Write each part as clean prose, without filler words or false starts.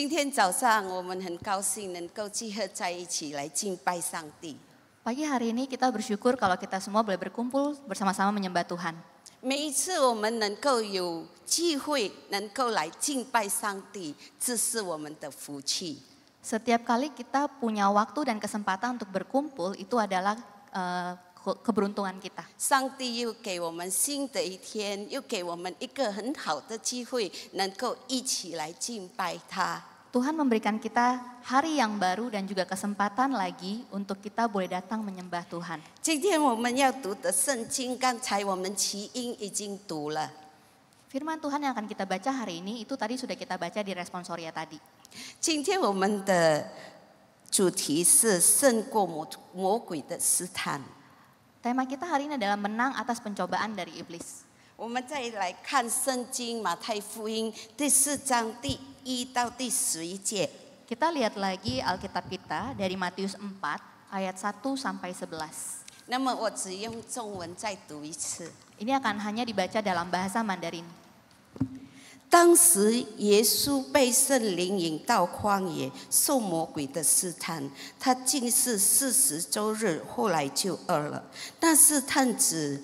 今天早上我们很高兴能够集合在一起来敬拜上帝。 Pagi hari ini kita bersyukur kalau kita semua boleh berkumpul bersama-sama menyembah Tuhan. 每一次我们能够有机会能够来敬拜上帝，这是我们的福气。 Setiap kali kita punya waktu dan kesempatan untuk berkumpul, itu adalah keberuntungan kita. 上帝又给我们新的一天，又给我们一个很好的机会，能够一起来敬拜他。 Tuhan memberikan kita hari yang baru dan juga kesempatan lagi untuk kita boleh datang menyembah Tuhan. 今天我们要读的圣经，刚才我们起因已经读了。 Firman Tuhan yang akan kita baca hari ini, itu tadi sudah kita baca di responsoria tadi. 今天我们的主题是胜过魔鬼的试探。 Tema kita hari ini adalah menang atas pencobaan dari iblis. 我们再来看圣经马太福音第4章第1到第11节。 Kita lihat lagi Alkitab kita dari Matius 4 ayat 1 sampai 11. 那么我只用中文再读一次。 Ini akan hanya dibaca dalam bahasa Mandarin. 当时耶稣被圣灵引到旷野，受魔鬼的试探。他禁食40周日，后来就饿了。但是探子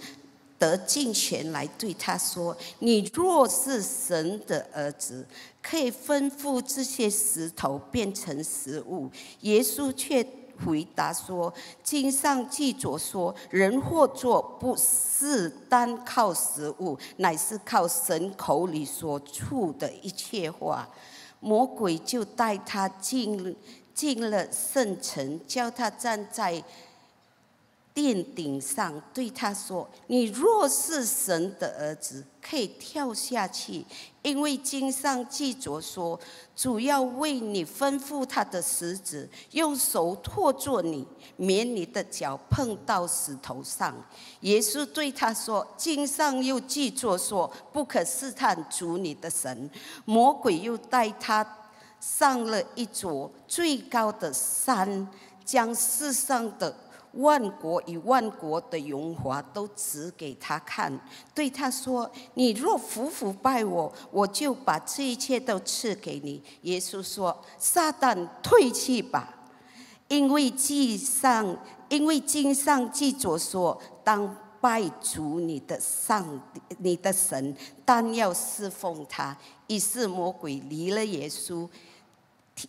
得进前来对他说：“你若是神的儿子，可以吩咐这些石头变成食物。”耶稣却回答说：“经上记着说，人或作不是单靠食物，乃是靠神口里所出的一切话。”魔鬼就带他进了圣城，叫他站在殿顶上，对他说：“你若是神的儿子，可以跳下去，因为经上记着说，主要为你吩咐他的使者，用手托住你，免你的脚碰到石头上。”耶稣对他说：“经上又记着说，不可试探主你的神。”魔鬼又带他上了一座最高的山，将世上的万国与万国的荣华都指给他看，对他说：“你若服拜我，我就把这一切都赐给你。”耶稣说：“撒旦退去吧，因为经上记着说，当拜主你的神，单要侍奉他。”于是魔鬼离了耶稣，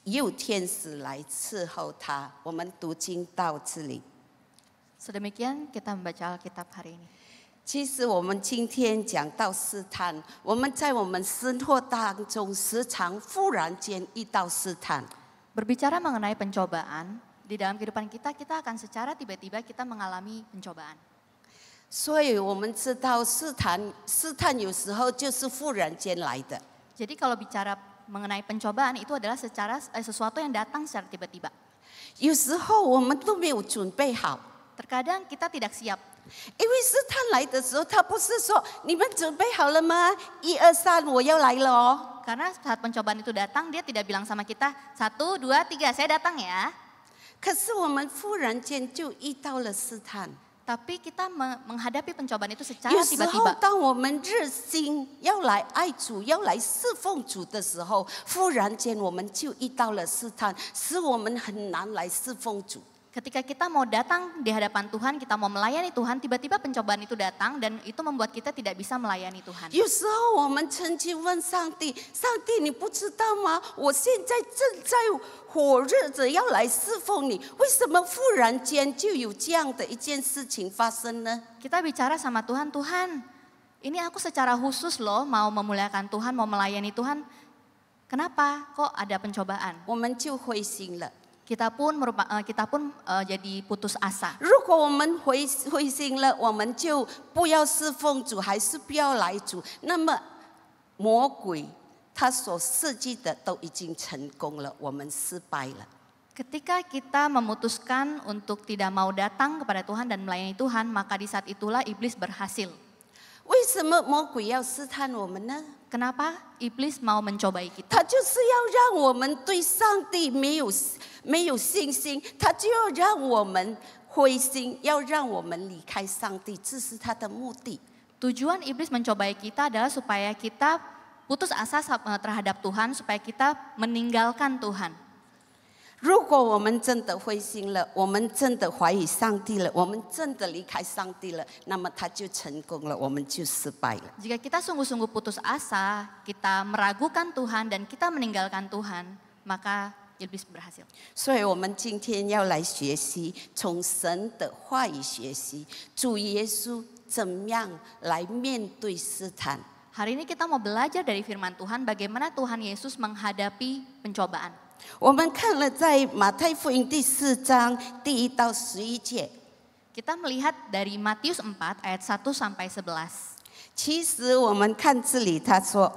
有天使来伺候他。我们读经到这里。 Sedemikian kita membaca Alkitab hari ini. 其实我们今天讲到试探，我们在我们生活当中时常忽然间遇到试探。 Berbicara mengenai pencobaan, di dalam kehidupan kita akan secara tiba-tiba kita mengalami pencobaan. 所以我们知道试探有时候就是忽然间来的。 Jadi kalau bicara mengenai pencobaan itu adalah sesuatu yang datang secara tiba-tiba. 有时候我们都没有准备好。 Terkadang kita tidak siap. 因为试探来的时候，他不是说你们准备好了吗？1、2、3，我要来了哦。 Karena saat pencobaan itu datang, dia tidak bilang sama kita 1, 2, 3, saya datang ya. 可是我们忽然间就遇到了试探。 Tapi kita menghadapi pencobaan itu secara 有时候， tiba-tiba. 当我们热心要来爱主、要来侍奉主的时候，忽然间我们就遇到了试探，使我们很难来侍奉主。 Ketika kita mau datang di hadapan Tuhan, kita mau melayani Tuhan, tiba-tiba pencobaan itu datang dan itu membuat kita tidak bisa melayani Tuhan. 有时候我们曾经问上帝：“上帝，你不知道吗？我现在正在火热着要来侍奉你，为什么忽然间就有这样的一件事情发生呢？” Kita bicara sama Tuhan, Tuhan, ini aku secara khusus loh mau memuliakan Tuhan, mau melayani Tuhan. Kenapa kok ada pencobaan? 我们就灰心了。 Kita pun jadi putus asa. 如果我们灰心了，我们就不要侍奉主，还是不要来主，那么魔鬼他所设计的都已经成功了，我们失败了。 Ketika kita memutuskan untuk tidak mau datang kepada Tuhan dan melayani Tuhan, maka di saat itulah iblis berhasil. 为什么魔鬼要试探我们呢？ Kenapa iblis mau mencobai kita? 他就是要让我们对上帝没有信心，他就要让我们灰心，要让我们离开上帝，这是他的目的。 Tujuan iblis mencobai kita adalah supaya kita putus asa terhadap Tuhan supaya kita meninggalkan Tuhan. 如果我们真的灰心了，我们真的怀疑上帝了，我们真的离开上帝了，那么他就成功了，我们就失败了。 Jika kita sungguh-sungguh putus asa, kita meragukan Tuhan dan kita meninggalkan Tuhan, maka iblis berhasil. 所以我们今天要来学习，从神的话语学习，主耶稣怎么样来面对试探。 Hari ini kita mau belajar dari firman Tuhan bagaimana Tuhan Yesus menghadapi pencobaan. 我们看了在马太福音第4章第1到11节， Kita melihat dari Matius 4 ayat 1 sampai 11. 其实我们看这里他说，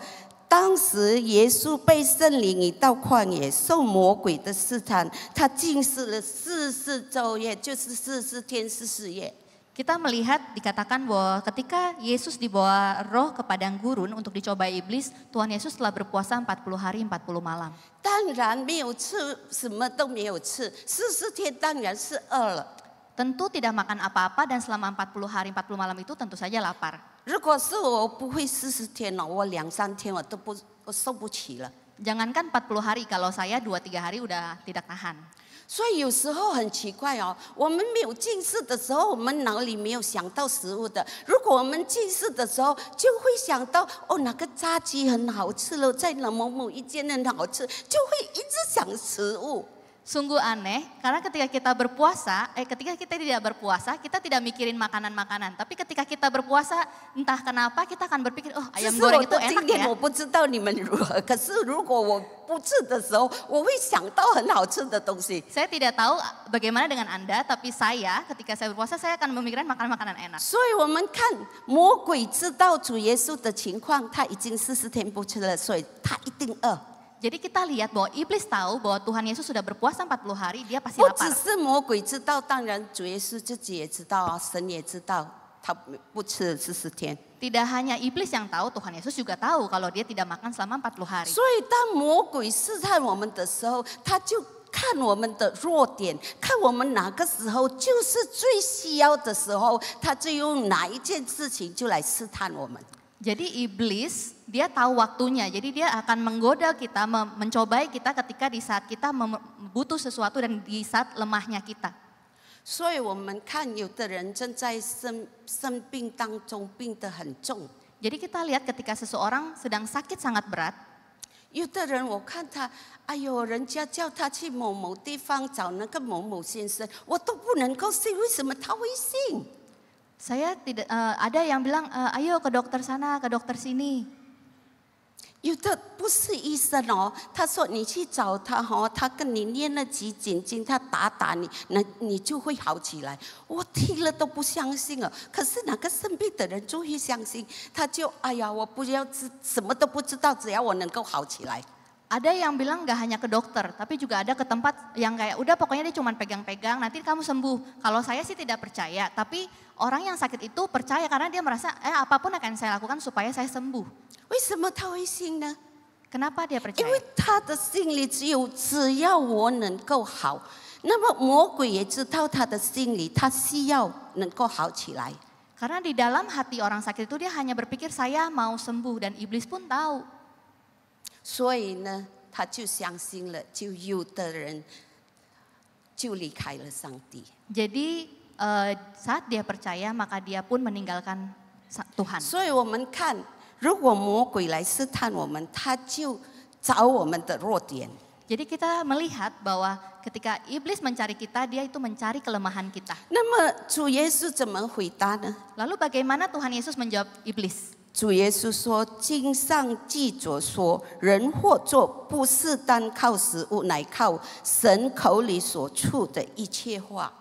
当时耶稣被圣灵引到旷野，受魔鬼的试探，他禁食了40昼夜，就是40天40夜。 Kita melihat dikatakan bahwa ketika Yesus dibawa roh ke padang gurun untuk dicobai iblis, Tuhan Yesus telah berpuasa 40 hari 40 malam. 当然没有吃，什么都没有吃，40天当然是饿了。 Tentu tidak makan apa-apa dan selama 40 hari 40 malam itu tentu saja lapar. 如果是我不会40天了，我2、3天我受不起了。 Jangankan 40 hari, kalau saya 2-3 hari udah tidak tahan. 所以有时候很奇怪哦，我们没有近视的时候，我们脑里没有想到食物的；如果我们近视的时候，就会想到哦，哪个炸鸡很好吃了，在某一间很好吃，就会一直想食物。 Sungguh aneh, karena ketika kita berpuasa, ketika kita tidak berpuasa, kita tidak mikirin makanan-makanan. Tapi ketika kita berpuasa, entah kenapa kita akan berpikir, oh 只 ayam 是 goreng 我 itu 的 enak 经验 ya. 我不知道你们如何，可是如果我不吃的时候，我会想到很好吃的东西。 Saya tidak tahu bagaimana dengan Anda, tapi saya ketika saya berpuasa, saya akan memikirkan makanan-makanan enak. 所以我们看魔鬼知道主耶稣的情况，他已经40天不吃了，所以他一定饿。 Jadi kita lihat bahwa iblis tahu bahwa Tuhan Yesus sudah berpuasa 40 hari, dia pasti 不只 lapar. 是魔鬼知道，当然主耶稣自己也知道啊，神也知道，他不吃了40天。 Tidak hanya iblis yang tahu, Tuhan Yesus juga tahu kalau dia tidak makan selama 40 hari. 所以当魔鬼试探我们的时候，他就看我们的弱点，看我们哪个时候就是最需要的时候，他就用哪一件事情就来试探我们。 Jadi iblis dia tahu waktunya, jadi dia akan menggoda kita, mencobai kita ketika di saat kita butuh sesuatu dan di saat lemahnya kita. 所以我们看有的人正在生病当中，病得很重。 Jadi kita lihat ketika seseorang sedang sakit sangat berat, 有的人我看他，哎呦，人家叫他去某某地方找那个某某先生，我都不能够信，为什么他会信？ saya tidak ada yang bilang ayo ke dokter sana, ke dokter sini. 有的不是医生哦，他说你去找他哦，他跟你念了几简经，他打你，那你就会好起来。我听了都不相信哦。可是哪个生病的人就会相信？他就哎呀，我不要什么都不知道，只要我能够好起来。 Ada yang bilang gak hanya ke dokter, tapi juga ada ke tempat yang kayak udah pokoknya dia cuma pegang-pegang, nanti kamu sembuh. Kalau saya sih tidak percaya, tapi orang yang sakit itu percaya karena dia merasa apapun akan saya lakukan supaya saya sembuh. 为什么他会信呢？ Kenapa dia 因 percaya? 为他的心里只要我能够好，那么魔鬼也知道他的心里，他需要能够好起来。 Karena di dalam hati orang sakit itu dia hanya berpikir saya mau sembuh dan iblis pun tahu. 所以呢，他就相信了，就有的人就离开了上帝。 Jadi saat dia percaya maka dia pun meninggalkan Tuhan. 所以我们看，如果魔鬼来试探我们，他就找我们的弱点。 Jadi kita melihat bahwa ketika iblis mencari kita, dia itu mencari kelemahan kita. 那么主耶稣怎么回答呢？ Lalu bagaimana Tuhan Yesus menjawab iblis? 主耶稣说：“经上记着说，人或做不是单靠食物，乃靠神口里所出的一切话。”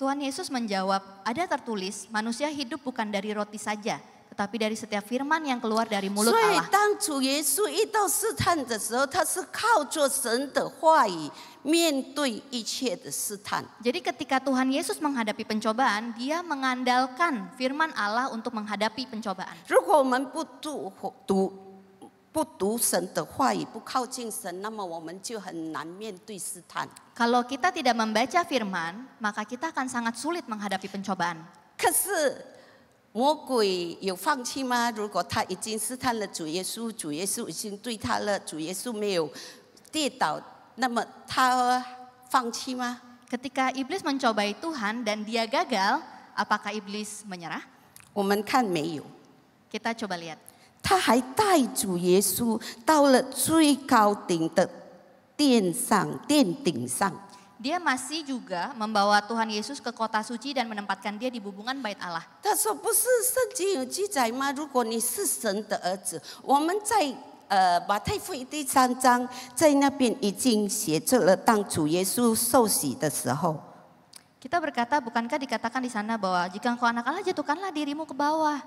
Tuhan Yesus menjawab, ada tertulis, manusia hidup bukan dari roti saja, tetapi dari setiap firman yang keluar dari mulut 所以 Allah. 当主耶稣遇到试探的时候，他是靠着神的话语面对一切的试探。 Jadi ketika Tuhan Yesus menghadapi pencobaan, dia mengandalkan firman Allah untuk menghadapi pencobaan. 如果我们不读神的话语，不靠近神，那么我们就很难面对试探。 Kalau kita tidak membaca firman, maka kita akan sangat sulit menghadapi pencobaan. 可是魔鬼有放弃吗？如果他已经试探了主耶稣，主耶稣已经对他了，主耶稣没有跌倒，那么他放弃吗？ Ketika iblis mencobai Tuhan dan dia gagal, apakah iblis menyerah? 我们看没有， Kita coba lihat. 他还带主耶稣到了最高顶的殿顶上。 Dia masih juga membawa Tuhan Yesus ke kota suci dan menempatkan dia di bubungan bait Allah. 他说：“不是圣经有记载吗？如果你是神的儿子，我们在马太福音第3章，在那边已经写着了，当主耶稣受洗的时候， Kita berkata, bukankah dikatakan di sana bahwa jika engkau anak Allah, jatuhkanlah dirimu ke bawah.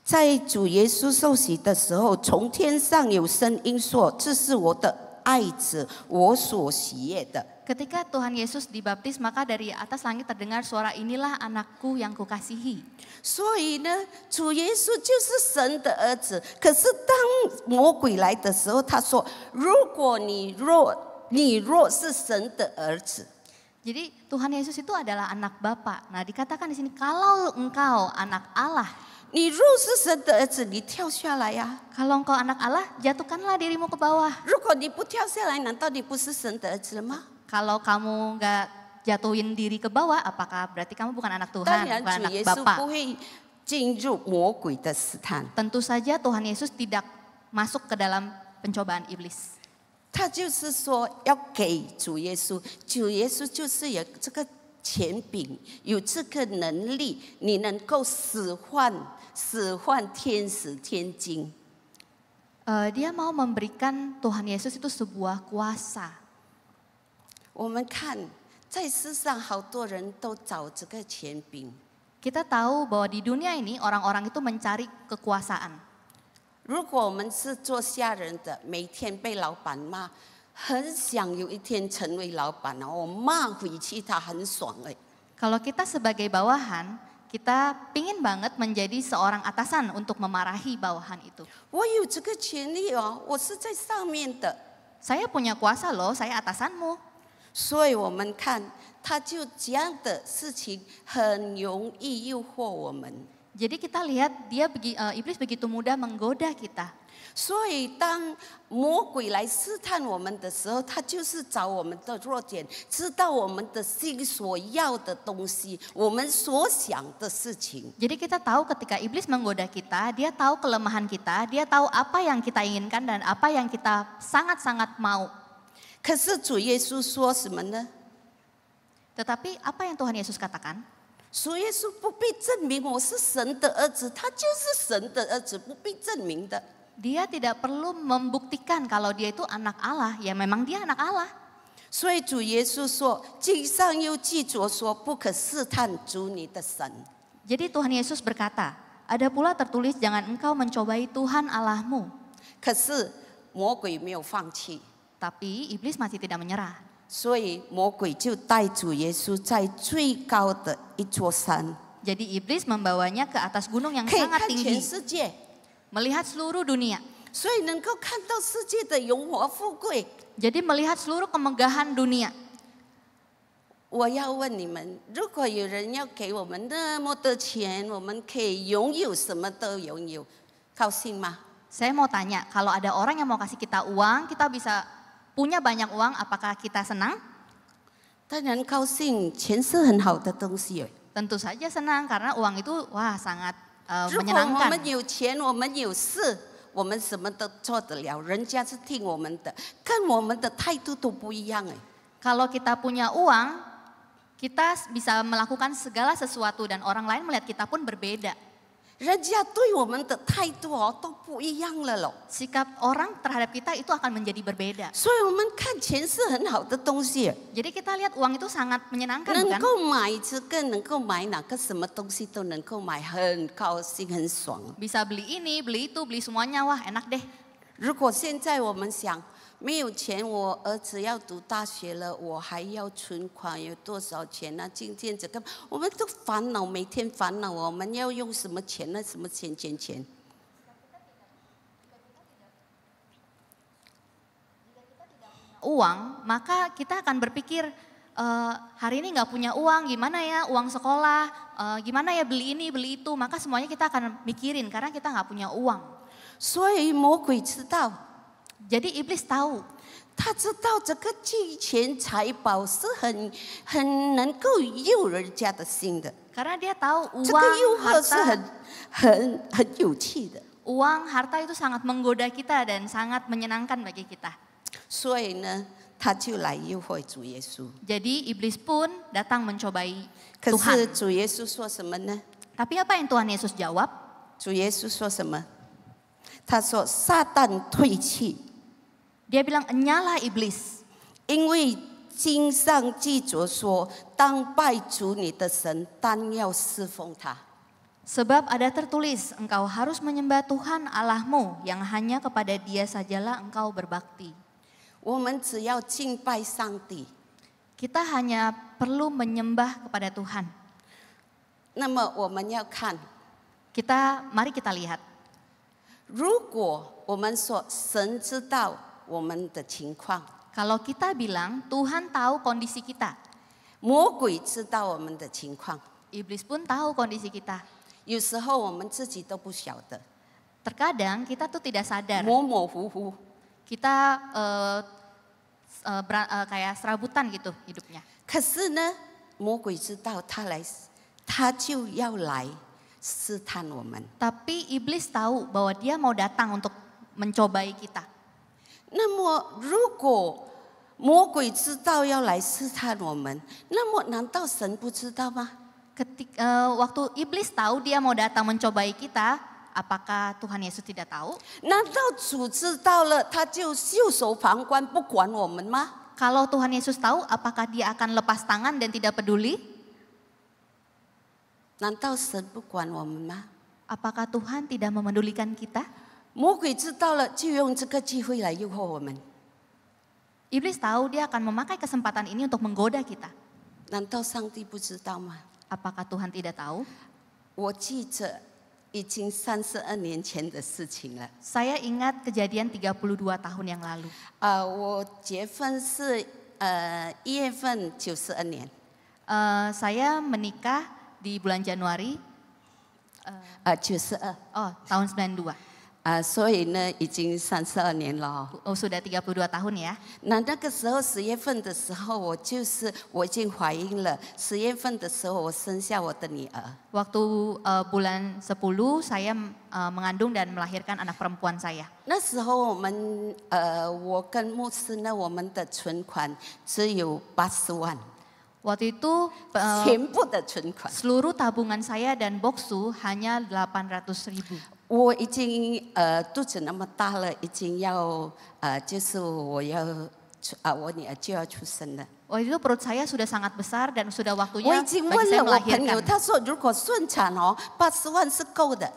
在主耶稣受洗的时候，从天上有声音说：这是我的爱子，我所喜悦的。” Ketika Tuhan Yesus dibaptis, maka dari atas langit terdengar suara, inilah anakku yang kukasihi. 所以呢，主耶稣就是神的儿子。可是当魔鬼来的时候，他说：“如果你若是神的儿子。” Jadi Tuhan Yesus itu adalah anak Bapa. Nah, dikatakan di sini kalau engkau anak Allah, 你若是神的儿子，你跳下来呀、 kalau engkau anak Allah, jatuhkanlah dirimu ke bawah. 如果你不跳下来，难道你不是神的儿子了吗？ Kalau kamu nggak jatuhin diri ke bawah, apakah berarti kamu bukan anak 当 Tuhan, 然， bukan 主 anak 耶稣不 Bapa? 会进入魔鬼的试探， Tentu saja Tuhan Yesus tidak masuk ke dalam pencobaan iblis. 他就是说要给主耶稣，主耶稣就是有这个权柄，有这个能力，你能够使唤天使天经。 Dia mau memberikan Tuhan Yesus itu sebuah kuasa. 我们看在世上好多人都找这个权柄。 Kita tahu bahwa di dunia ini orang-orang itu mencari kekuasaan. 如果我们是做下人的，每天被老板骂，很想有一天成为老板啊！我骂回去他很爽哎。 Kalau kita sebagai bawahan, kita pingin banget menjadi seorang atasan untuk memarahi bawahan itu. 我有这个权利哦，我是在上面的。 Saya punya kuasa loh, saya atasanmu. 所以我们看，他就这样的事情很容易诱惑我们。 Jadi kita lihat iblis begitu mudah menggoda kita. 所以当魔鬼来试探我们的时候，他就是找我们的弱点，知道我们的心所要的东西，我们所想的事情。 Jadi kita tahu ketika iblis menggoda kita, dia tahu kelemahan kita, dia tahu apa yang kita inginkan dan apa yang kita sangat-sangat mau. 可是主耶稣说什么呢？ Tetapi apa yang Tuhan Yesus katakan? 主耶稣不必证明我是神的儿子，他就是神的儿子，不必证明的。 Dia tidak perlu membuktikan kalau dia itu anak Allah, ya memang dia anak Allah. 所以主耶稣说：“经上又记着说，不可试探主你的神。” Jadi Tuhan Yesus berkata, ada pula tertulis jangan engkau mencobai Tuhan Allahmu. 可是魔鬼没有放弃， Tapi iblis masih tidak menyerah. 所以魔鬼就带主耶稣在最高的一座山， Jadi iblis membawanya ke atas gunung yang 可以 sangat 看全 tinggi, 世界， melihat seluruh dunia. 所以能够看到世界的荣华富贵。 Jadi melihat seluruh kemegahan dunia. 我要问你们，如果有人要给我们那么多钱，我们可以拥有什么都拥有，高兴吗？ Saya mau tanya, kalau ada orang yang mau kasih kita uang, kita bisa punya banyak uang, apakah kita senang? 当然高兴，钱是很好的东西。 Tentu saja senang karena uang itu wah sangat 如果我 menyenangkan. 们有钱，我们有势，我们什么都做得了，人家是听我们的，跟我们的态度都不一样哎。 Kalau kita punya uang, kita bisa melakukan segala sesuatu dan orang lain melihat kita pun berbeda. 人家对我们的态度哦都不一样了咯。 Sikap orang terhadap kita itu akan menjadi berbeda. 所以我们看钱是很好的东西， Jadi kita lihat uang itu sangat menyenangkan 能 bukan? 够买这个，能够买哪个，什么东西都能够买，很高兴，很爽。 Bisa beli ini, beli itu, beli semuanya, wah enak deh. 如果现在我们想没有钱，我儿子要读大学了，我还要存款有多少钱呢？今天这个我们都烦恼，每天烦恼，我们要用什么钱呢？什么钱？ Uang, maka kita akan berpikir hari ini nggak punya uang, gimana ya uang sekolah, gimana ya beli ini beli itu, maka semuanya kita akan mikirin karena kita nggak punya uang. 所以魔鬼知道， Jadi iblis tahu, 他知道这个金钱财宝是很能够诱人家的心的， karena dia tahu 这个诱惑是 harta, 很有趣的。 uang harta itu sangat menggoda kita dan sangat menyenangkan bagi kita. 所以呢，他就来诱惑主耶稣。 Jadi iblis pun datang mencobai 可是 Tuhan. 主耶稣说什么呢？ Tapi apa yang Tuhan Yesus jawab? 主耶稣说什么？他说：“撒旦退去， Dia bilang, "Enyalah iblis, 因为经上记着说，当拜主你的神，单要侍奉他。” sebab ada tertulis, engkau harus menyembah Tuhan Allahmu yang hanya kepada Dia sajalah engkau berbakti." 我们只要敬拜上帝， Kita hanya perlu menyembah kepada Tuhan. 那么我们要看， Mari kita lihat. 如果我们说神知道我们的情况， Kalau kita bilang Tuhan tahu kondisi kita, 魔鬼知道我们的情况， iblis pun tahu kondisi kita. 有时候我们自己都不晓得， Terkadang kita tuh tidak sadar. 模模糊糊。 Kita kayak serabutan gitu hidupnya. 可是呢，魔鬼知道他就要来试探我们。 Tapi iblis tahu bahwa dia mau datang untuk mencobai kita. 那么，如果魔鬼知道要来试探我们，那么难道神不知道吗？ Waktu iblis tahu dia mau datang mencobai kita, apakah Tuhan Yesus tidak tahu? 难道主知道了他就袖手旁观不管我们吗？ Kalau Tuhan Yesus tahu, apakah dia akan lepas tangan dan tidak peduli? 难道神不管我们吗？ Apakah Tuhan tidak memedulikan kita? 魔鬼知道了，就用这个机会来诱惑我们。 Iblis tahu dia akan memakai kesempatan ini untuk menggoda kita. 难道上帝不知道吗？ Apakah Tuhan tidak tahu? 我记着已经32年前的事情了。 Saya ingat kejadian 32 tahun yang lalu. 我结婚是1月份92年。 Saya menikah di bulan Januari 92。 tahun 92. 所以呢，已经32年了。 Sudah 32 tahun ya. 那个时候10月份的时候，我已经怀孕了。10月份的时候，我生下我的女儿。 Waktu bulan 10 saya mengandung dan melahirkan anak perempuan saya. 那时候我跟牧师呢，我们的存款只有80万， Waktu itu 全部的存款。 seluruh tabungan saya dan boksu hanya 800.000. 我已经肚子那么大了，已经要就是我女儿就要出生了。 Waktu itu perut saya sudah sangat besar dan sudah 我 waktunya 已经 bagi 问 saya 了我朋友， melahirkan. 他说如果顺产80万是够的。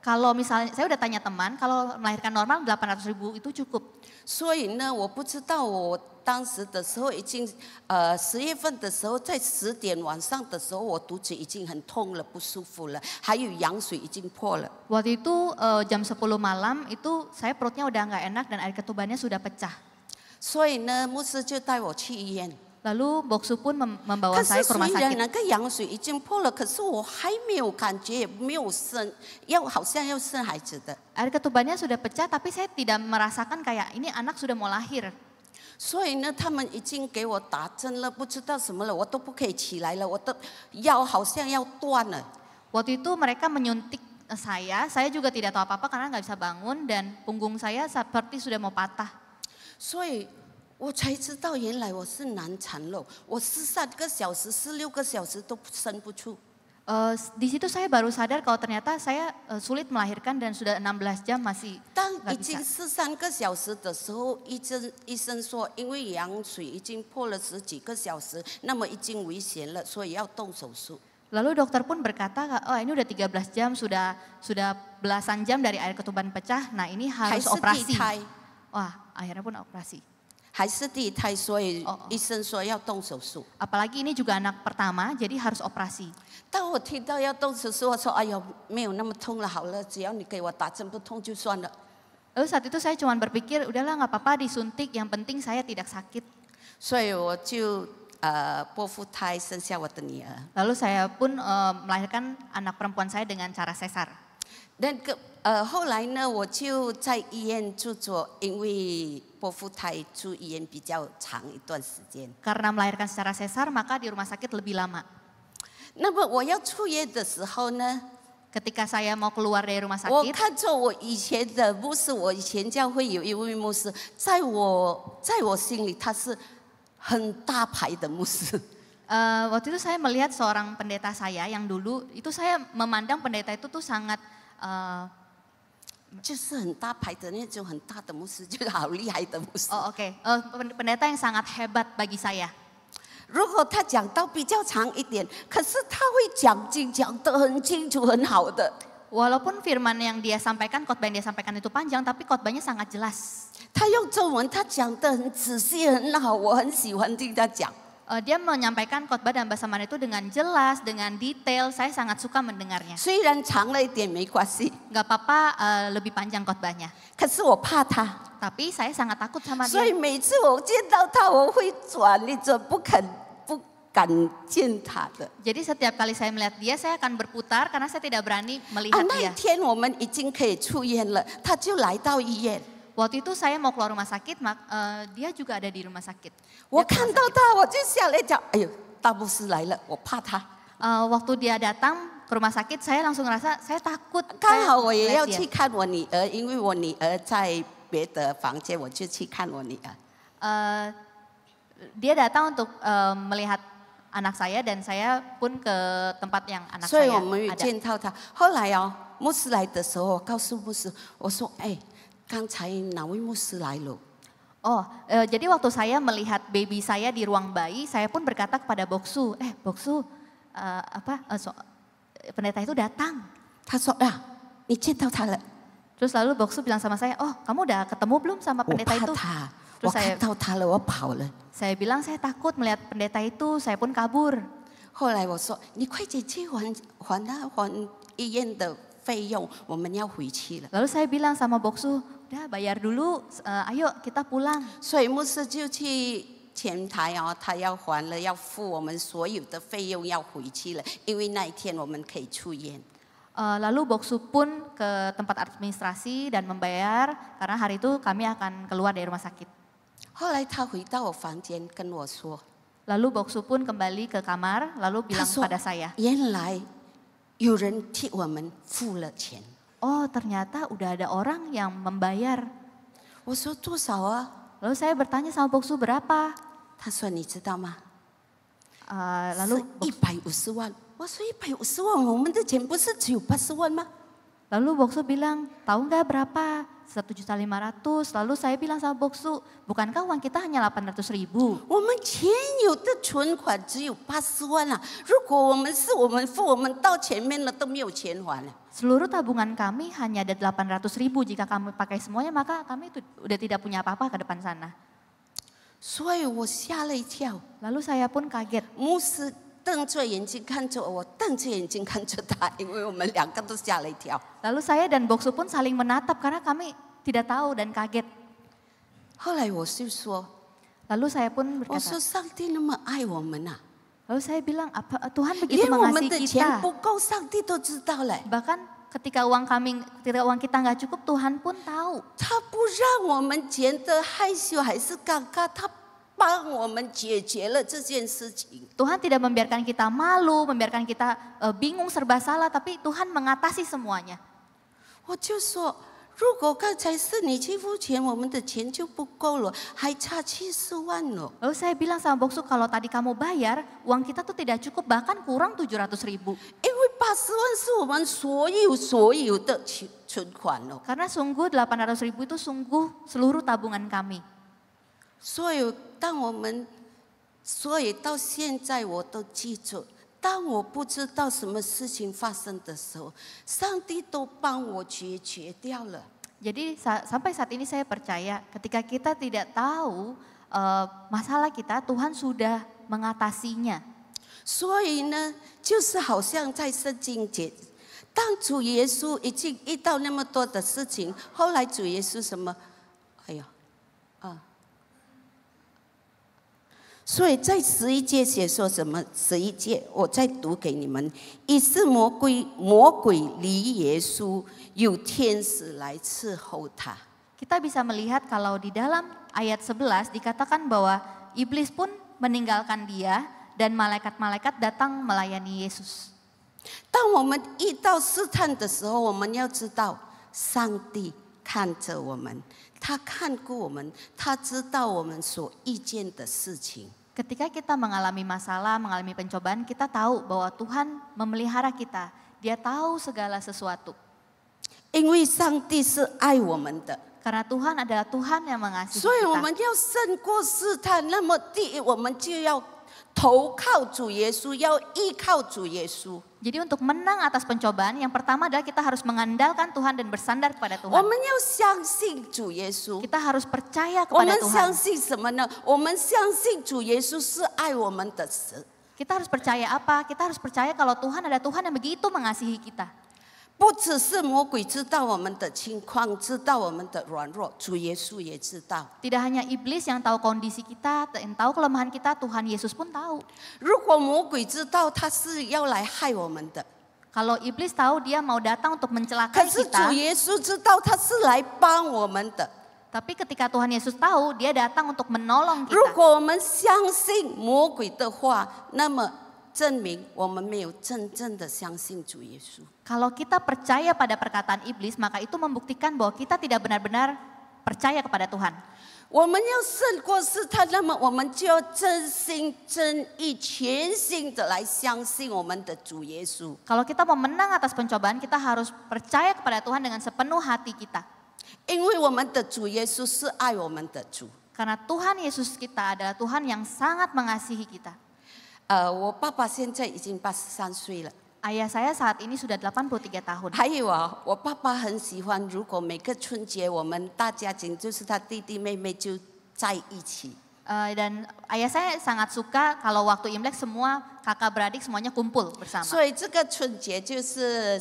Kalau misalnya saya udah tanya teman, kalau melahirkan normal 800.000 itu cukup. 所以呢，我不知道我当时的时候已经10月份的时候，在10点晚上的时候，我肚子已经很痛了，不舒服了，还有羊水已经破了。 Waktu itu jam 10 malam itu saya perutnya udah nggak enak dan air ketubannya sudah pecah. 所以呢，牧师就带我去医院。 Lalu boksu pun membawa 可 saya 是 ke rumah 虽然 sakit. 那个羊水已经破了，可是我还没有感觉，也没有生，好像要生孩子的。 Air ketubannya sudah pecah tapi saya tidak merasakan kayak ini anak sudah mau lahir. 所以呢，他们已经给我打针了，不知道什么了，我都不可以起来了，我的腰好像要断了。 Waktu itu mereka menyuntik saya juga tidak tahu apa-apa karena nggak bisa bangun dan punggung saya seperti sudah mau patah. 所以我才知道原来我是难产了，我14个小时、16个小时都生不出。 Di situ saya baru sadar kalau ternyata saya sulit melahirkan dan sudah 16 jam masih 当 nggak 已经 bisa. 13个小时的时候，医生说，因为羊水已经破了10几个小时，那么已经危险了，所以要动手术。 Lalu dokter pun berkata, oh ini udah 13 jam, sudah belasan jam dari air ketuban pecah, nah ini 还 harus 是第 operasi. 胎， Wah akhirnya pun operasi. 还是第一胎，所以 哦哦 医生说要动手术。 Apalagi ini juga anak pertama, jadi harus operasi. 当我听到要动手术，我说：“哎呦，没有那么痛了，好了，只要你给我打针不痛就算了。” Lalu saat itu saya cuma berpikir, udahlah nggak apa-apa disuntik, yang penting saya tidak sakit. 所以我就剖腹胎生下我的女儿。 Lalu saya pun melahirkan anak perempuan saya dengan cara sesar. 后来呢，我就在医院住着，因为剖腹胎住医院比较长一段时间。 Karena melahirkan secara sesar, maka di rumah sakit lebih lama. 那么我要出院的时候呢， Ketika saya mau keluar dari rumah 我 sakit, 看着我以前的牧师，我以前教会有一位牧师，在我心里他是很大牌的牧师。 waktu itu saya melihat seorang pendeta saya yang dulu, itu saya memandang pendeta itu tuh sangat 就是很大牌的那种很大的牧师，就是好厉害的牧师。 oke, pendeta yang sangat hebat bagi saya. 如果他讲到比较长一点，可是他会讲经讲得很清楚，很好的。 Walaupun firman yang dia sampaikan, khotbah yang dia sampaikan itu panjang, tapi khotbahnya sangat jelas. 他用中文，他讲得很仔细，很好，我很喜欢听他讲。 Dia menyampaikan khotbah dalam bahasa Mandarin itu dengan jelas, dengan detail. Saya sangat suka mendengarnya. 虽然长了一点没关系， Gak apa-apa lebih panjang khotbahnya. 可是我怕他， Tapi saya sangat takut sama 所以 dia. 每次我见到他，我会转一转，不敢见他的。 Jadi setiap kali saya melihat dia, saya akan berputar karena saya tidak berani 啊， melihat 那一 dia. 天我们已经可以出院了，他就来到医院。 Waktu itu saya mau keluar rumah sakit, dia juga ada di rumah sakit. 我看到他，我就吓了一跳，哎呦，大牧师来了，我怕他。 Waktu dia datang ke rumah sakit, saya langsung ngerasa saya takut. 刚 Saya 好我也 melihat 要 dia. 去看我女儿，因为我女儿在别的房间，我就去看我女儿。 Dia datang untuk melihat anak saya dan saya pun ke tempat yang anak 所以 saya 我们有 ada. 见到他。后来哦，牧师来的时候，我告诉牧师，我说：“哎，刚才哪位牧师来了？” Jadi waktu saya melihat baby saya di ruang bayi, saya pun berkata kepada Boksu, Boksu, pendeta itu datang. 他说：“啊，你见到他了。” Terus lalu Boksu bilang sama saya, oh kamu udah ketemu belum sama 我 pendeta 怕 itu? 他， Terus 我看到他了，我跑了。 Saya bilang saya takut melihat pendeta itu, saya pun kabur. 后来我说：“你快点去还医院的费用，我们要回去了。” Lalu saya bilang sama Boksu, udah bayar dulu, ayo kita pulang. 所以牧师就去前台哦，他要还了，要付我们所有的费用，要回去了，因为那一天我们可以出院。 Lalu Boksu pun ke tempat administrasi dan membayar karena hari itu kami akan keluar dari rumah sakit. 后来他回到我房间跟我说， Lalu Boksu pun kembali ke kamar lalu 他 bilang 说 pada saya, 原来有人替我们付了钱。 oh ternyata udah ada orang yang membayar. 我说多少啊？ Lalu saya bertanya sama Boksu berapa? 他说你知道吗？ Lalu 是150万。我说150万，我们的钱不是只有80万吗？ Lalu Boksu bilang, tahu nggak berapa? 1.500.000. Lalu saya bilang sama Boksu, bukankah uang kita hanya 800.000? 我们钱有的存款只有80万啊！如果我们付，我们到前面了都没有钱还了。 Seluruh tabungan kami hanya ada 800.000. Jika kami pakai semuanya, maka kami itu udah tidak punya apa-apa ke depan sana. 所以我吓了一跳。 Lalu saya pun kaget. 牧师瞪着眼睛看着我，瞪着眼睛看着他，因为我们两个都吓了一跳。 Lalu saya dan Boksu pun saling menatap karena kami tidak tahu dan kaget. 后来我就说， Lalu saya pun 我说 berkata, 上帝那么爱我们啊， lalu saya bilang, apa Tuhan begitu 连我们 mengasihi 的钱 kita. 不够，上帝都知道嘞。 Bahkan ketika uang kita nggak cukup, Tuhan pun tahu. 他不让我们觉得害羞还是尴尬，他帮我们解决了这件事情。 Tuhan tidak membiarkan kita malu, membiarkan kita bingung serba salah, tapi Tuhan mengatasi semuanya. 我就说，如果刚才是你去付钱，我们的钱就不够了，还差70万了。 Lalu saya bilang sama Boksu, kalau tadi kamu bayar, uang kita tuh tidak cukup, bahkan kurang 700.000. 因为80万是我们所有的存款了。 Karena sungguh 800.000 itu sungguh seluruh tabungan kami. 所以到现在我都记住，当我不知道什么事情发生的时候，上帝都帮我解决掉了。 Jadi sampai saat ini saya percaya ketika kita tidak tahu masalah kita, Tuhan sudah mengatasinya. 所以呢，就是好像在圣经节，当主耶稣已经遇到那么多的事情，后来主耶稣什么？哎呀，所以在11节写说什么？11节我再读给你们。于是魔鬼离耶稣，有天使来伺候他。 Kita bisa melihat kalau di dalam ayat 11 dikatakan bahwa iblis pun meninggalkan dia dan malaikat-malaikat datang melayani Yesus. 当我们遇到试探的时候，我们要知道上帝看着我们，他看顾我们，他知道我们所遇见的事情。 Ketika kita mengalami masalah, mengalami pencobaan, kita tahu bahwa Tuhan memelihara kita. Dia tahu segala sesuatu. 因为上帝是爱我们的， Karena Tuhan adalah Tuhan yang mengasihi 所以我 kita. 们要胜过试探。那么第一，我们就要投靠主耶稣，要依靠主耶稣。 Jadi untuk menang atas pencobaan, yang pertama adalah kita harus mengandalkan Tuhan dan bersandar kepada 我 Tuhan. 们要相信主耶稣。 Kita harus percaya 我 kepada 们相 Tuhan. 信什么呢？我们相信主耶稣是爱我们的神。 Kita harus percaya apa? Kita harus percaya kalau Tuhan ada Tuhan yang begitu mengasihi kita. 不只是魔鬼知道我们的情况，知道我们的软弱，主耶稣也知道。 Tidak hanya iblis yang tahu kondisi kita, yang tahu kelemahan kita, Tuhan Yesus pun tahu. 如果魔鬼知道他是要来害我们的， Kalau iblis tahu dia mau datang untuk 可 mencelakai 是主 kita, 耶稣知道他是来帮我们的。 tapi ketika Tuhan Yesus tahu, dia datang untuk menolong 如 kita. 果我们相信魔鬼的话，那么证明我们没有真正的相信主耶稣。 Kalau kita percaya pada perkataan iblis, maka itu membuktikan bahwa kita tidak benar-benar percaya kepada Tuhan. 我们要胜过试探，那么我们就要真心真意、全心的来相信我们的主耶稣。 Kalau kita mau menang atas pencobaan, kita harus percaya kepada Tuhan dengan sepenuh hati kita. 因为我们的主耶稣是爱我们的主。 Karena Tuhan Yesus kita adalah Tuhan yang sangat mengasihi kita. 我爸爸现在已经83岁了。 Ayah saya saat ini sudah 83 tahun. 还有啊，我爸爸很喜欢，如果每个春节我们大家庭就是他弟弟妹妹就在一起。 Dan ayah saya sangat suka kalau waktu Imlek semua kakak beradik semuanya kumpul bersama. 所以这个春节就是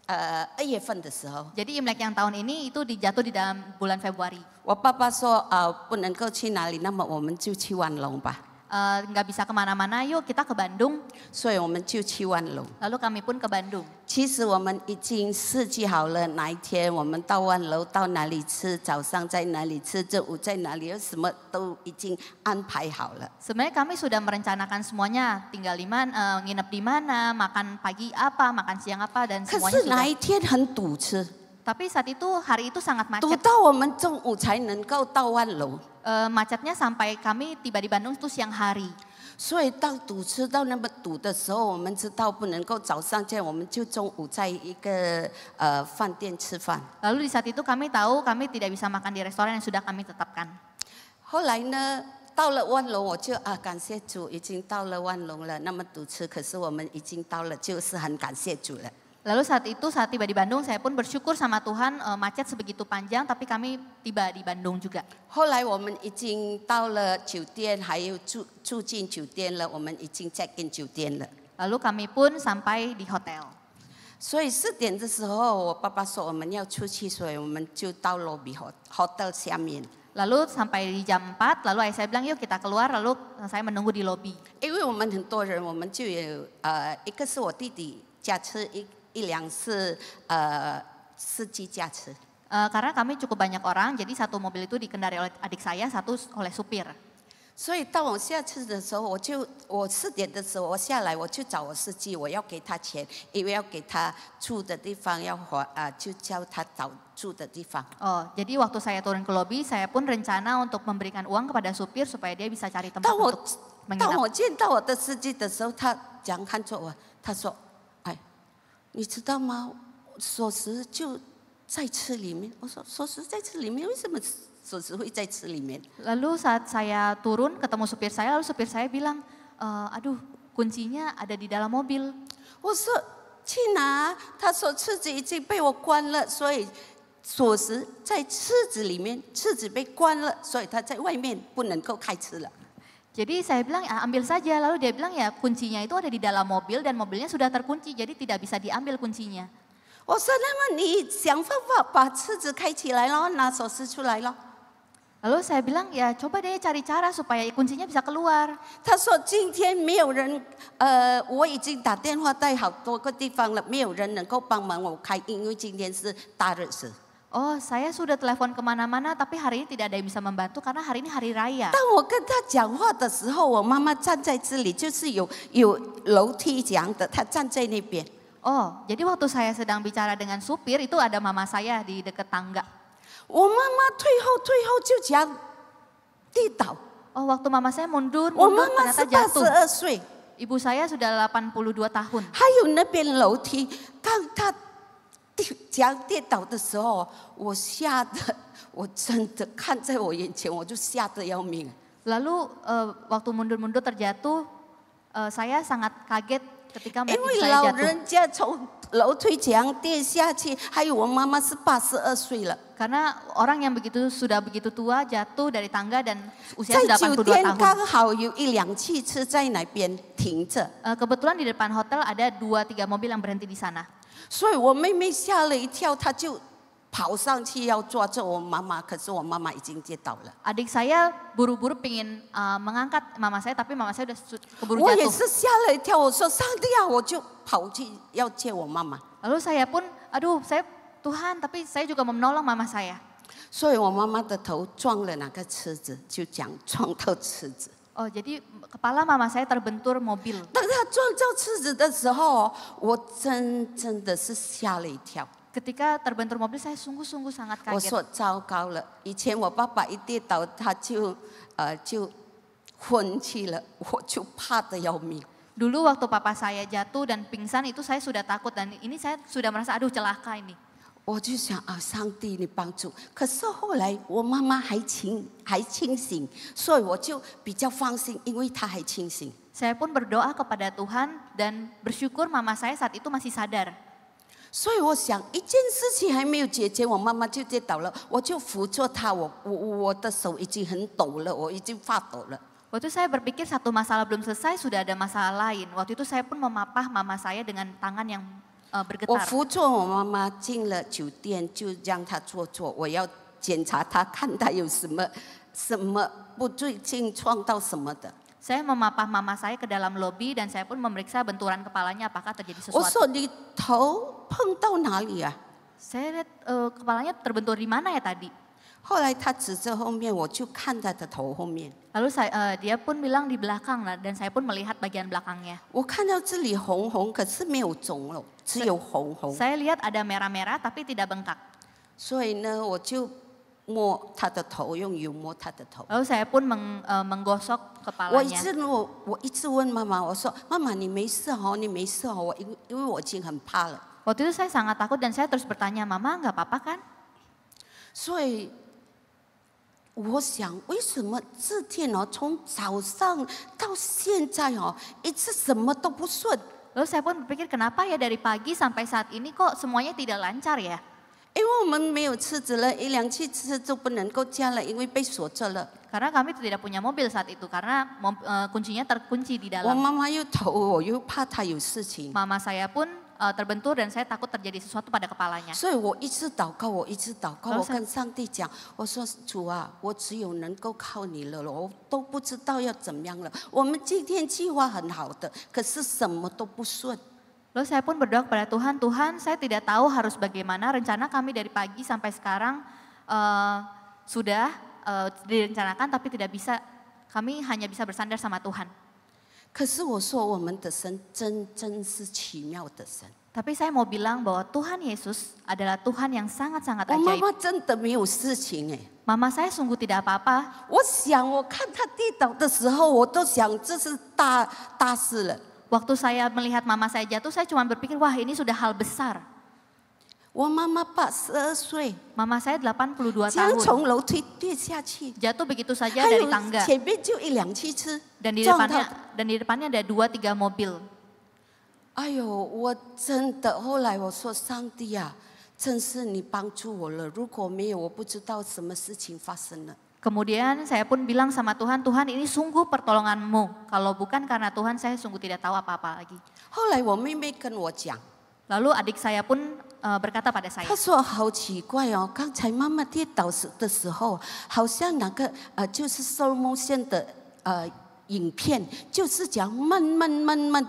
2月份的时候， Jadi Imlek yang tahun ini itu dijatuh di dalam bulan Februari. 我爸爸说不能够去哪里，那么我们就去万隆吧。 Nggak bisa kemana-mana, yuk kita ke Bandung. 所以我们就去万隆。 Lalu kami pun ke Bandung. 其实我们已经设计好了哪一天我们到万楼到哪里吃，早上在哪里吃，中午在哪里，什么都已经安排好了。 Sebenarnya kami sudah merencanakan semuanya, tinggal di mana, nginep di mana, makan pagi apa, makan siang apa, dan 可 semuanya 是哪 sudah. 一天很堵车， Tapi saat itu hari itu sangat 堵 macet. 到我们中午才能够到万楼。 Macetnya sampai kami tiba di Bandung itu siang hari. 所以当堵车到那么堵的时候，我们知道不能够早上这样，我们就中午在一个饭店吃饭。 Lalu di saat itu kami tahu kami tidak bisa makan di restoran yang sudah kami tetapkan. 后来呢，到了万隆，我就感谢主，已经到了万隆了。那么堵车，可是我们已经到了，就是很感谢主了。 Lalu saat itu saat tiba di Bandung saya pun bersyukur sama Tuhan macet sebegitu panjang tapi kami tiba di Bandung juga. 后来我们已经到了酒店，还有住进酒店了，我们已经 check in 酒店了。 Lalu kami pun sampai di hotel. 所以4点的时候，我爸爸说我们要出去，所以我们就到 lobby hotel 下面。 Lalu sampai di jam 4, lalu ayah saya bilang yuk kita keluar, lalu saya menunggu di lobi. 因为我们很多人，我们就有一个是我弟弟驾车，一辆是司机驾车。 Karena kami cukup banyak orang, jadi satu mobil itu dikendari oleh adik saya, satu oleh supir. 所以当我下车的时候，我4点的时候我下来，我就找我司机，我要给他钱，因为要给他住的地方，就叫他找住的地方。 Oh, jadi waktu saya turun ke lobi, saya pun rencana untuk memberikan uang kepada supir supaya dia bisa cari tempat 当我 untuk 当 menginap. 我见到我的司机的时候，他这样看着我，他说：“哎，你知道吗？锁匙就在车里面。”我说：“锁匙在车里面，为什么锁匙会在车里面？” Lalu saat saya turun ketemu supir saya, lalu supir saya bilang, aduh kuncinya ada di dalam mobil. 我说：“去拿。”他说：“车子已经被我关了，所以锁匙在车子里面，车子被关了，所以他在外面不能够开车了。” Jadi saya bilang ambil saja, lalu dia bilang ya kuncinya itu ada di dalam mobil dan mobilnya sudah terkunci, jadi tidak bisa diambil kuncinya. 我说：“那么你想办法把车子开起来咯，拿锁匙出来咯。” Lalu saya bilang ya coba deh cari cara supaya kuncinya bisa keluar. 他说今天没有人，我已经打电话在好多个地方了，没有人能够帮忙我开，因为今天是大日子。 Oh saya sudah telepon kemana-mana tapi hari ini tidak ada yang bisa membantu karena hari ini hari raya. 当我跟他讲话的时候，我妈妈站在这里，就是有楼梯这样的，她站在那边。 Oh jadi waktu saya sedang bicara dengan supir itu ada mama saya di dekat tangga. 我妈妈退后就这样跌倒。 Oh waktu mama saya mundur 我妈妈 ternyata 是jatuh. 82岁， Ibu saya sudah 82 tahun. 还有那边楼梯，当她这样跌倒的时候，我吓得，我真的看在我眼前，我就吓得要命。 Lalu waktu mundur-mundur terjatuh, saya sangat kaget ketika 因 melihat 为 ibu saya 老 jatuh. 人家从楼梯这样跌下去，还有我妈妈是82岁了， Karena orang yang sudah begitu tua jatuh dari tangga dan usia 在 sudah 酒 82 店 tahun. 刚好有一辆汽车在那边停着， Kebetulan di depan hotel ada 2-3 mobil yang berhenti di sana. 所以我妹妹吓了一跳，她就跑上去要抓住我妈妈，可是我妈妈已经跌倒了。 Adik saya buru-buru pingin mengangkat mama saya, tapi mama saya udah keburu 我也 jatuh. 是吓了一跳，我说上帝啊，我就跑去要接我妈妈。 Lalu saya pun, aduh saya Tuhan, tapi saya juga mau menolong mama saya. 所以我妈妈的头撞了那个车子，就讲撞到车子。 Oh jadi kepala mama saya terbentur mobil. 当她撞到车子的时候，我真的是吓了一跳。 Ketika terbentur mobil saya sungguh-sungguh sangat 我 kaget. 说糟糕了，以前我爸爸一跌倒，他就昏去了，我就怕得要命。 Dulu waktu papa saya jatuh dan pingsan itu saya sudah takut dan ini saya sudah merasa aduh celaka ini. 我就想啊，上帝你帮助。可是后来我妈妈还清醒，所以我就比较放心，因为她还清醒。 Saya pun berdoa kepada Tuhan dan bersyukur mama saya saat itu masih sadar. 所以我想一件事情还没有解决，我妈妈就跌倒了，我就扶住她，我的手已经很抖了，我已经发抖了。 Waktu saya berpikir satu masalah belum selesai sudah ada masalah lain. Waktu itu saya pun memapah mama saya dengan tangan yang 我 bergetar. 扶住我妈妈进了酒店，就让她坐，我要检查她，看她有什么不对劲，撞到什么的。 Saya memapah mama saya ke dalam lobi dan saya pun memeriksa benturan kepalanya apakah terjadi 我 sesuatu. 说你头碰到哪里啊？ Saya lihat kepalanya terbentur di mana ya tadi. 后来她指着后面，我就看她的头后面， Lalu dia pun bilang di belakang dan saya pun melihat bagian belakangnya. 我看到这里红红，可是没有肿了，只有红红。 Saya lihat ada merah-merah tapi tidak bengkak. 所以呢，我就摸她的头，用油摸她的头。 Lalu saya pun menggosok 我 kepalanya. 一直问妈妈，我说妈妈你没事哦，你没事哦，因为我已经很怕了。 Waktu itu saya sangat takut dan saya terus bertanya, Mama nggak apa-apa kan? 所以我想，为什么这天哦，从早上到现在哦，一直什么都不顺？ Lalu saya pun berpikir kenapa ya dari pagi sampai saat ini kok semuanya tidak lancar ya? 因为我们没有车子了，一辆汽车就不能够加了，因为被锁着了。 Karena kami tidak punya mobil saat itu karena kuncinya terkunci di 我 dalam. 妈妈又头，我又怕她有事情， Mama saya pun terbentur dan saya takut terjadi sesuatu pada kepalanya. 所以我一直祷告，我一直祷告， 老师 我跟上帝讲，我说主啊，我只有能够靠你了，我都不知道要怎么样了。我们今天计划很好的，可是什么都不顺。 Lalu saya pun berdoa kepada Tuhan, Tuhan saya tidak tahu harus bagaimana rencana kami dari pagi sampai sekarang sudah direncanakan tapi tidak bisa, kami hanya bisa bersandar sama Tuhan. 可是我说我们的神真是奇妙的神， Tapi saya mau bilang bahwa Tuhan Yesus adalah Tuhan yang sangat-sangat 我妈 ajaib. 妈真的没有事情哎。 Mama saya sungguh tidak apa-apa. 我想我看她跌倒的时候，我都想这是大事了。 Waktu saya melihat mama saya jatuh, saya cuma berpikir, wah ini sudah hal besar. 我妈妈82岁， Mama saya 82这样 tahun. 从楼梯跌下去， Jatuh begitu saja 还 dari 有 tangga. 前面就一辆汽车 Dan di 撞到 depannya, dan di depannya ada 2-3 mobil. 哎呦，我真的后来我说上帝啊，真是你帮助我了，如果没有，我不知道什么事情发生了。 Kemudian saya pun bilang sama Tuhan, Tuhan ini sungguh pertolongan-Mu. Kalau bukan karena Tuhan, saya sungguh tidak tahu apa-apa lagi. 后来我妹妹跟我讲， Lalu adik saya pun berkata pada saya. 他说好奇怪哦，刚才妈妈跌倒的时候，好像那个就是 slow motion 的影片，就是讲慢慢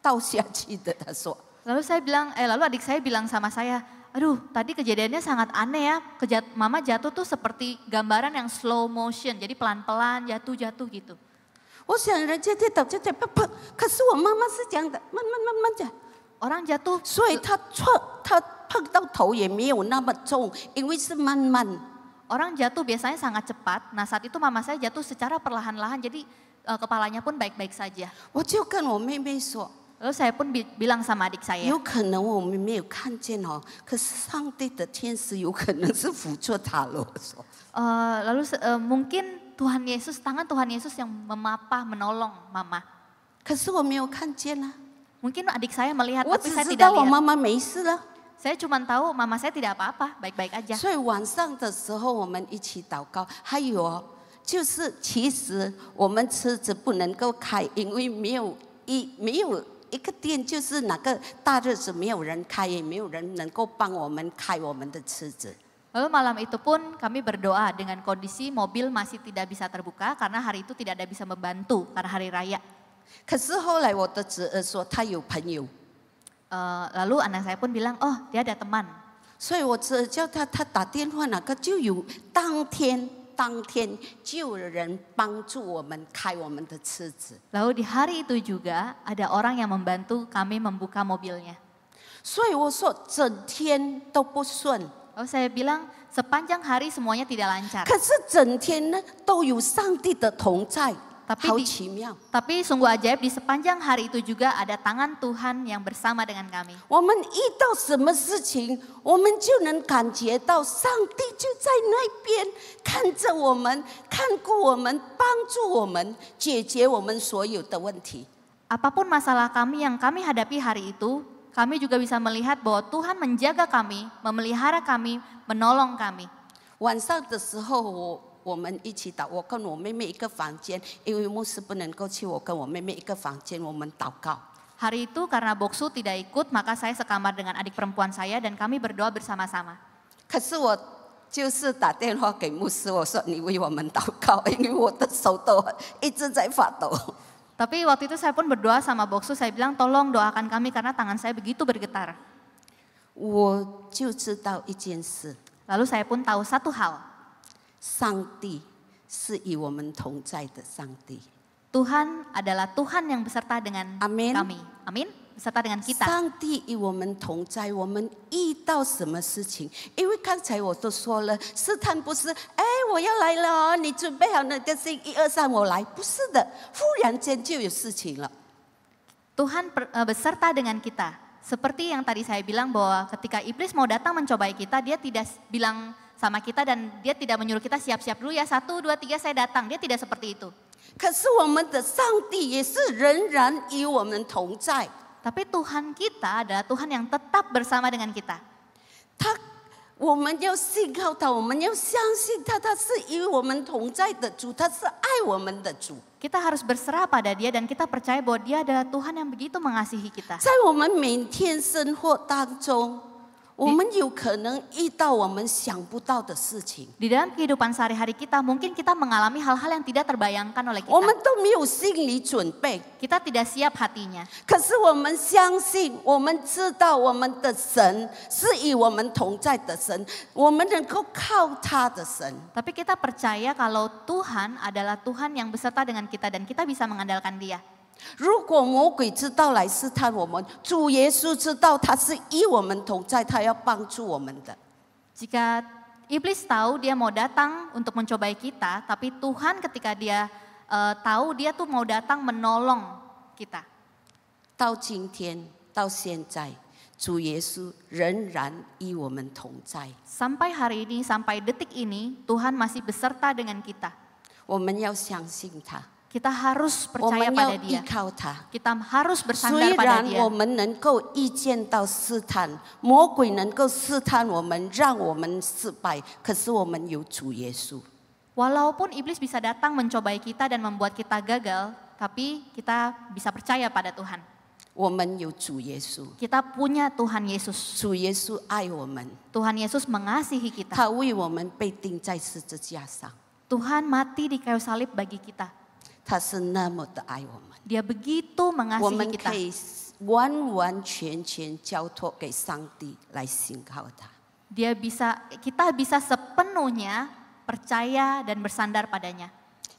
倒下去的。他说。 Lalu adik saya bilang sama saya, aduh tadi kejadiannya sangat aneh ya, mama jatuh tuh seperti gambaran yang slow motion, jadi pelan-pelan jatuh gitu. 我想人家跌倒就在砰砰，可是我妈妈是讲的慢慢讲。 Orang jatuh, 所以他碰到头也没有那么重，因为是慢慢。 orang jatuh biasanya sangat cepat. Nah saat itu mama saya jatuh secara perlahan-lahan, jadi kepalanya pun baik-baik saja. 我就跟我妹妹说。 Lalu saya pun bilang sama adik saya. 有可能我们没有看见哦，可是上帝的天使有可能是辅助他了。说。Lalu mungkin tangan Tuhan Yesus yang memapah menolong mama. 可是我没有看见啊。 Mungkin adik saya melihat, 我 tapi 只 saya 知 tidak 道我 lihat. 妈妈没事了。 Saya cuma tahu mama saya tidak apa-apa, baik-baik aja. 所以晚上的时候我们一起祷告，还有哦，就是其实我们车子不能够开，因为没有一个店，就是哪个大日子没有人开，也没有人能够帮我们开我们的车子。 Lalu malam itu pun kami berdoa dengan kondisi mobil masih tidak bisa terbuka karena hari itu tidak ada bisa membantu karena hari raya. 可是后来我的侄儿说他有朋友， Lalu anak saya pun bilang, oh dia ada teman. 所以我侄儿叫他打电话，哪个就有当天就有人帮助我们开我们的车子。 Lalu di hari itu juga ada orang yang membantu kami membuka mobilnya. 所以我说整天都不顺。 Lalu saya bilang sepanjang hari semuanya tidak lancar. 可是整天呢都有上帝的同在，好奇妙。 Tapi sungguh ajaib di sepanjang hari itu juga ada tangan Tuhan yang bersama dengan kami. 我们遇到什么事情，我们就能感觉到上帝就在那边看着我们，看顾我们，帮助我们，解决我们所有的问题。 Apapun masalah kami yang kami hadapi hari itu, kami juga bisa melihat bahwa Tuhan menjaga kami, memelihara kami, menolong kami. 晚上的时候，我们一起祷，我跟我妹妹一个房间，因为牧师不能够去，我跟我妹妹一个房间，我们祷告。 Hari itu karena Boksu tidak ikut, maka saya sekamar dengan adik perempuan saya dan kami berdoa bersama-sama. 可是我就是打电话给牧师，我说你为我们祷告，因为我的手都一直在发抖。 Tapi waktu itu saya pun berdoa sama Boksu, saya bilang tolong doakan kami karena tangan saya begitu bergetar. 我就知道一件事， Lalu saya pun tahu satu hal, 上帝是与我们同在的上帝。 Tuhan adalah Tuhan yang beserta dengan Amin. kami. Amin. Beserta dengan kita. 上帝与我们同在，我们遇到什么事情？因为刚才我都说了，试探不是，哎，我要来了哦，你准备好那个是1、2、3，我来，不是的，忽然间就有事情了。 Tuhan beserta dengan kita. Seperti yang tadi saya bilang bahwa ketika iblis mau datang mencobai kita, dia tidak bilang sama kita dan dia tidak menyuruh kita siap-siap dulu ya 1, 2, 3 saya datang. Dia tidak seperti itu. 可是我们的上帝也是仍然与我们同在。 Tapi Tuhan kita adalah Tuhan yang tetap bersama dengan kita. 我们要信靠他，我们要相信他，他是与我们同在的主，他是爱我们的主。 Kita harus berserah pada Dia dan kita percaya bahwa Dia adalah Tuhan yang begitu mengasihi kita. 在我们每天生活当中，我们有可能遇到我们想不到的事情， Di dalam kehidupan sehari-hari kita, mungkin kita mengalami hal-hal yang tidak terbayangkan oleh 我们 kita. 都没有心理准备。 Kita tidak siap hatinya. 可是我们相信，我们知道我们的神是与我们同在的神，我们能够靠他的神。 Tapi kita percaya kalau Tuhan adalah Tuhan yang beserta dengan kita dan kita bisa mengandalkan Dia. 如果魔鬼知道来试探我们，主耶稣知道他是与我们同在，他要帮助我们的。 Jika iblis tahu dia mau datang untuk mencobai kita, tapi Tuhan ketika dia tahu dia tuh mau datang menolong kita. 到今天，到现在，主耶稣仍然与我们同在。 Sampai hari ini, sampai detik ini, Tuhan masih beserta dengan kita. 我们要相信他， Kita harus 我 percaya 们要 pada 依 Dia. 靠他。 Kita harus 虽 bersandar pada 然 Dia. 我们能够预见到试探，魔鬼能够试探我们，让我们失败，可是我们有主耶稣。 Walaupun iblis bisa datang mencobai kita dan membuat kita gagal, tapi kita bisa percaya pada Tuhan. 我们有主耶稣， Kita punya Tuhan Yesus. 主耶稣爱我们， Tuhan Yesus mengasihi kita. 他为我们被钉在十字架上， Tuhan mati di kayu salib bagi kita. 他是那么的爱我们， Dia begitu 我 mengasihi 们 kita. 可以完完全全交托给上帝来信靠他。 Kita bisa sepenuhnya percaya dan bersandar padanya.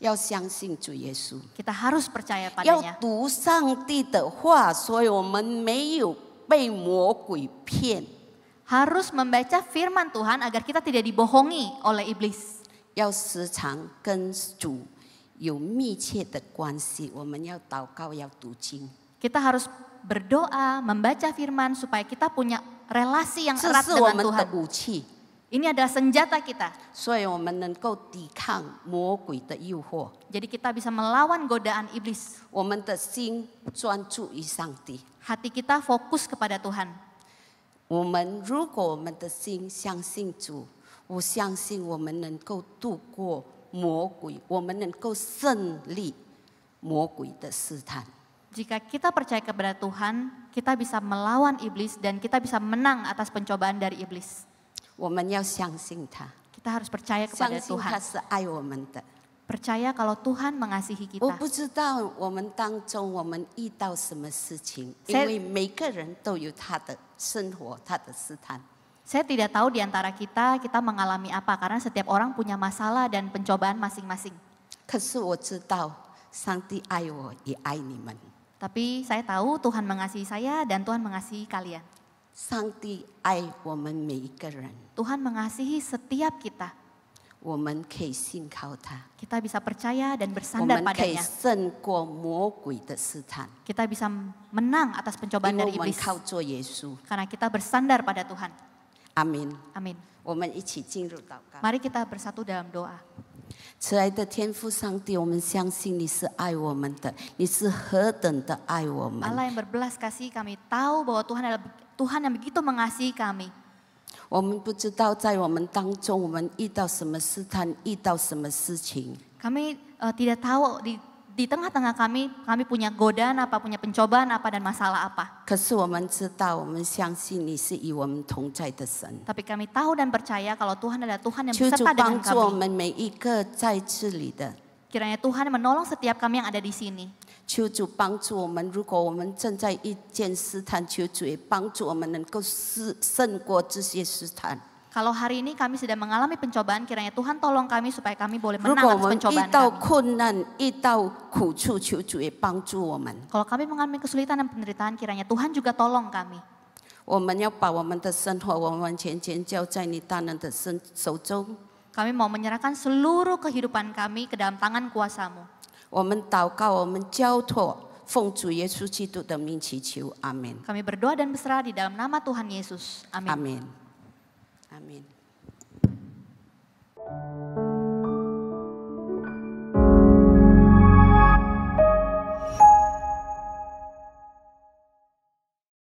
要相信主耶稣， Kita harus percaya 要 padanya. 读上帝的话，所以我们没有被魔鬼骗。 Harus membaca firman Tuhan agar kita tidak dibohongi oleh iblis. 要时常跟主有密切的关系，我们要祷告，要读经。 Kita harus berdoa, membaca firman supaya kita punya relasi yang 这 erat 是我 dengan 们的 Tuhan. 武器， Ini adalah senjata kita. 所以我们能够抵抗魔鬼的诱惑。 Jadi kita bisa melawan godaan iblis. 我们的心专注于上帝。 Hati kita fokus kepada Tuhan. 如果我们的心相信主，我相信我们能够度过魔鬼，我们能够胜利魔鬼的试探。 Jika kita percaya kepada Tuhan, kita bisa melawan iblis dan kita bisa menang atas pencobaan dari iblis. 我们要相信他， Kita harus percaya 相 kepada 信他 Tuhan. 是爱我们的。 Percaya kalau Tuhan mengasihi 我 kita. 不知道我们当中我们遇到什么事情，因 Saya- 为每个人都有他的生活，他的试探。 Saya tidak tahu di antara kita mengalami apa karena setiap orang punya masalah dan pencobaan masing-masing. 可是我知道，上帝爱我，也爱你们。 Tapi saya tahu Tuhan mengasihi saya dan Tuhan mengasihi kalian. 上帝爱我们每一个人， Tuhan mengasihi setiap kita. 我们可以信靠他， Kita bisa percaya dan 我 bersandar 们可以 padanya. 胜过魔鬼的试探， Kita bisa menang atas 因 pencobaan 为 dari 我们 iblis. 靠做耶稣。 Karena kita bersandar pada Tuhan. 阿门。 Amin. 我们一起进入祷告。 Mari kita bersatu dalam doa. 慈爱的天父上帝，我们相信你是爱我们的，你是何等的爱我们。 Allah yang berbelas kasih, kami tahu bahwa Tuhan adalah Tuhan yang begitu mengasihi kami. 我们不知道在我们当中，我们遇到什么试探，遇到什么事情。 Kami tidak tahu di tengah-tengah kami punya godaan apa, punya pencobaan apa dan masalah apa. 可是我们知道，我们相信你是与我们同在的神。 Tapi kami tahu dan percaya kalau Tuhan adalah Tuhan yang 求主 beserta 帮 dengan 助我 kami. 们每一个在这里的， Kiranya Tuhan menolong setiap kami yang ada di sini. 求主帮助我们。如果我们正在遇见试探，求主也帮助我们能够胜过这些试探。 Kalau hari ini kami sedang mengalami pencobaan, kiranya Tuhan tolong kami supaya kami boleh 如 menang 果我 atas 们遇 pencobaan 到 kami. 困难、遇到苦处，求主也帮助我们。 Kalau kami mengalami kesulitan dan penderitaan, kiranya Tuhan juga tolong kami. 我们要把我们的生活完完全全交在你大能的手中。 Kami mau menyerahkan seluruh kehidupan kami ke dalam tangan kuasa-Mu. 我们祷告，我们交托，奉主耶稣基督的名祈求，阿门， Kami berdoa dan berserah di dalam nama Tuhan Yesus. Amin. 阿门，阿门。